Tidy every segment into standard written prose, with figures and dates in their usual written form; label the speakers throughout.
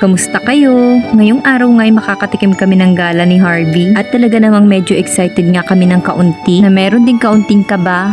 Speaker 1: Kamusta kayo? Ngayong araw nga ay makakatikim kami ng gala ni Harvey at talaga namang medyo excited nga kami ng kaunti na meron din kaunting kaba.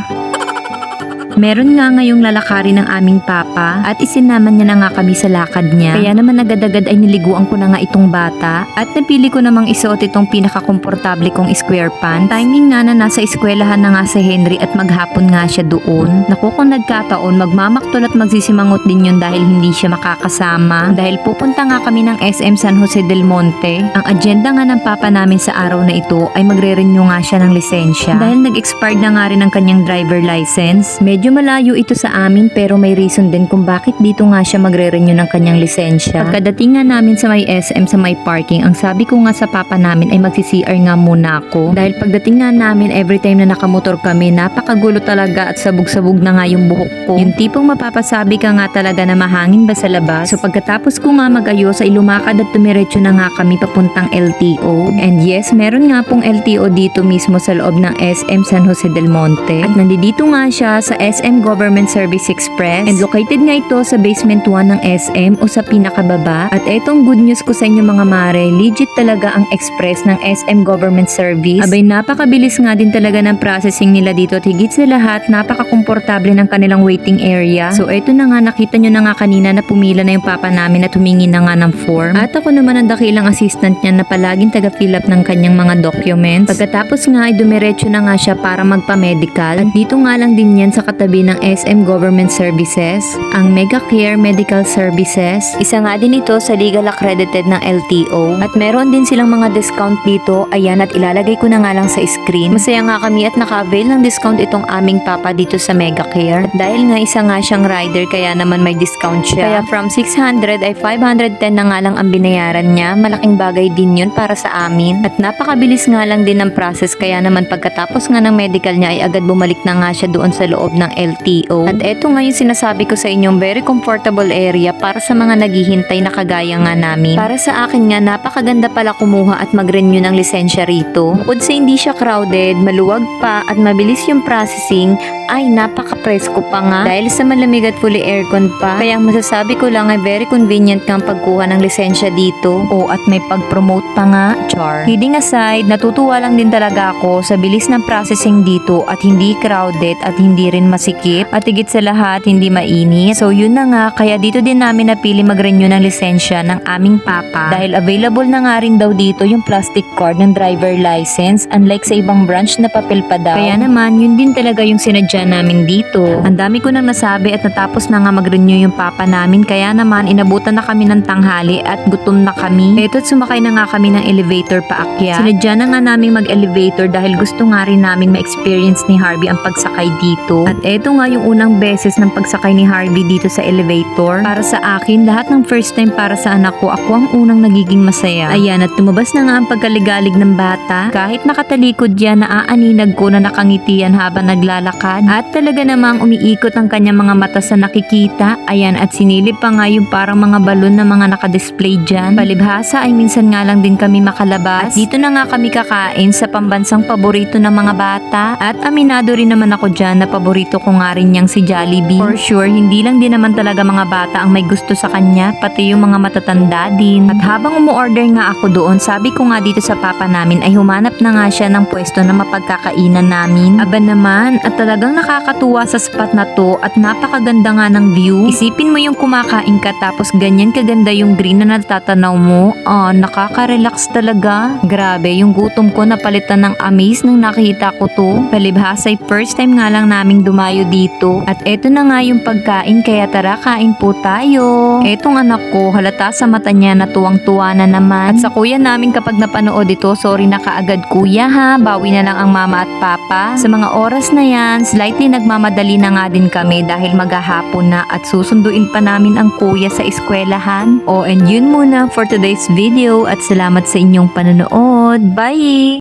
Speaker 1: Meron nga ngayong lalakarin ng aming papa at isinaman niya na nga kami sa lakad niya. Kaya naman agad-agad ay niliguan ko na nga itong bata at napili ko namang isuot itong pinakakomportable kong square pants. Timing nga na nasa eskwelahan na nga si Henry at maghapon nga siya doon. Naku, kung nagkataon magmamaktol at magsisimangot din yun dahil hindi siya makakasama. Dahil pupunta nga kami ng SM San Jose del Monte. Ang agenda nga ng papa namin sa araw na ito ay magre-renew nga siya ng lisensya. Dahil nag-expired na nga rin ang kanyang driver license. Medyo malayo ito sa amin pero may reason din kung bakit dito nga siya magre-renew ng kanyang lisensya. Pagkadating nga namin sa may SM sa may parking, ang sabi ko nga sa papa namin ay magsi-CR nga muna ako. Dahil pagdating nga namin every time na nakamotor kami, napakagulo talaga at sabog-sabog na nga yung buhok ko. Yung tipong mapapasabi ka nga talaga na mahangin ba sa labas. So pagkatapos ko nga mag-ayos ay lumakad at tumiretso na nga kami papuntang LTO. And yes, meron nga pong LTO dito mismo sa loob ng SM San Jose del Monte. At nandito nga siya sa SM Government Service Express and located nga ito sa basement 1 ng SM o sa pinakababa. At etong good news ko sa inyo mga mare, legit talaga ang express ng SM Government Service. Abay, napakabilis nga din talaga ng processing nila dito at higit sa lahat, napakakomportable ng kanilang waiting area. So eto na nga, nakita nyo na nga kanina na pumila na yung papa namin at humingi na nga ng form. At ako naman ang dakilang assistant niya na palaging taga-fill up ng kanyang mga documents. Pagkatapos nga ay dumiretso na nga siya para magpa-medical. At dito nga lang din yan sa katabi ng SM Government Services, ang Mega Care Medical Services. Isa nga din ito sa legal accredited ng LTO at meron din silang mga discount dito. Ayan, at ilalagay ko na nga lang sa screen. Masaya nga kami at naka-avail ng discount itong aming papa dito sa Mega Care. At dahil nga isa nga siyang rider kaya naman may discount siya. Kaya from 600 ay 510 na nga lang ang binayaran niya. Malaking bagay din yun para sa amin. At napakabilis nga lang din ng process kaya naman pagkatapos nga ng medical niya ay agad bumalik na nga siya doon sa loob ng LTO. At eto nga yung sinasabi ko sa inyong very comfortable area para sa mga naghihintay na kagaya nga namin. Para sa akin nga, napakaganda pala kumuha at mag-renew ng lisensya rito. Bukod sa hindi siya crowded, maluwag pa at mabilis yung processing, ay napaka-presko pa nga dahil sa malamig at fully aircon pa. Kaya masasabi ko lang ay very convenient kang pagkuha ng lisensya dito. O at may pag-promote pa nga, char. Kidding aside, natutuwa lang din talaga ako sa bilis ng processing dito at hindi crowded at hindi rin masikip at higit sa lahat hindi mainit. So yun na nga, kaya dito din namin napili mag-renew ng lisensya ng aming papa dahil available na nga rin daw dito yung plastic card ng driver license unlike sa ibang branch na papel pa daw. Kaya naman yun din talaga yung sinadya namin dito. Ang dami ko nang nasabi at natapos na nga mag-renew yung papa namin kaya naman inabutan na kami ng tanghali at gutom na kami. Eto't sumakay na nga kami ng elevator paakyat. Sinadya na nga namin mag-elevator dahil gusto nga rin namin ma-experience ni Harvey ang pagsakay dito. At eto nga yung unang beses ng pagsakay ni Harvey dito sa elevator. Para sa akin, lahat ng first time para sa anak ko, ako ang unang nagiging masaya. Ayan, at tumabas na nga ang pagkaligalig ng bata. Kahit nakatalikod yan, naaaninag ko na nakangiti yan habang naglalakad. At talaga namang umiikot ang kanyang mga mata sa nakikita. Ayan, at sinilip pa nga yung parang mga balon na mga nakadisplay dyan. Palibhasa ay minsan nga lang din kami makalabas. At dito na nga kami kakain sa pambansang paborito ng mga bata. At aminado rin naman ako dyan na paborito ko nga rin niyang si Jollibee. For sure, hindi lang din naman talaga mga bata ang may gusto sa kanya, pati yung mga matatanda din. At habang umu-order nga ako doon, sabi ko nga dito sa papa namin ay humanap na nga siya ng pwesto na mapagkakainan namin. Aba naman, at talagang nakakatuwa sa spot na to at napakaganda nga ng view. Isipin mo yung kumakain ka tapos ganyan kaganda yung green na natatanaw mo. Nakaka-relax talaga. Grabe, yung gutom ko napalitan ng amaze nung nakita ko to. Palibhasa ay first time nga lang naming dumayo dito. At eto na nga yung pagkain kaya tara kain po tayo. Etong anak ko halata sa mata niya na tuwang-tuwa na naman. At sa kuya namin kapag napanood ito, sorry na kaagad kuya ha, bawi na lang ang mama at papa. Sa mga oras na yan, slightly nagmamadali na nga din kami dahil maghahapon na at susunduin pa namin ang kuya sa eskwelahan. And yun muna for today's video at salamat sa inyong panonood. Bye!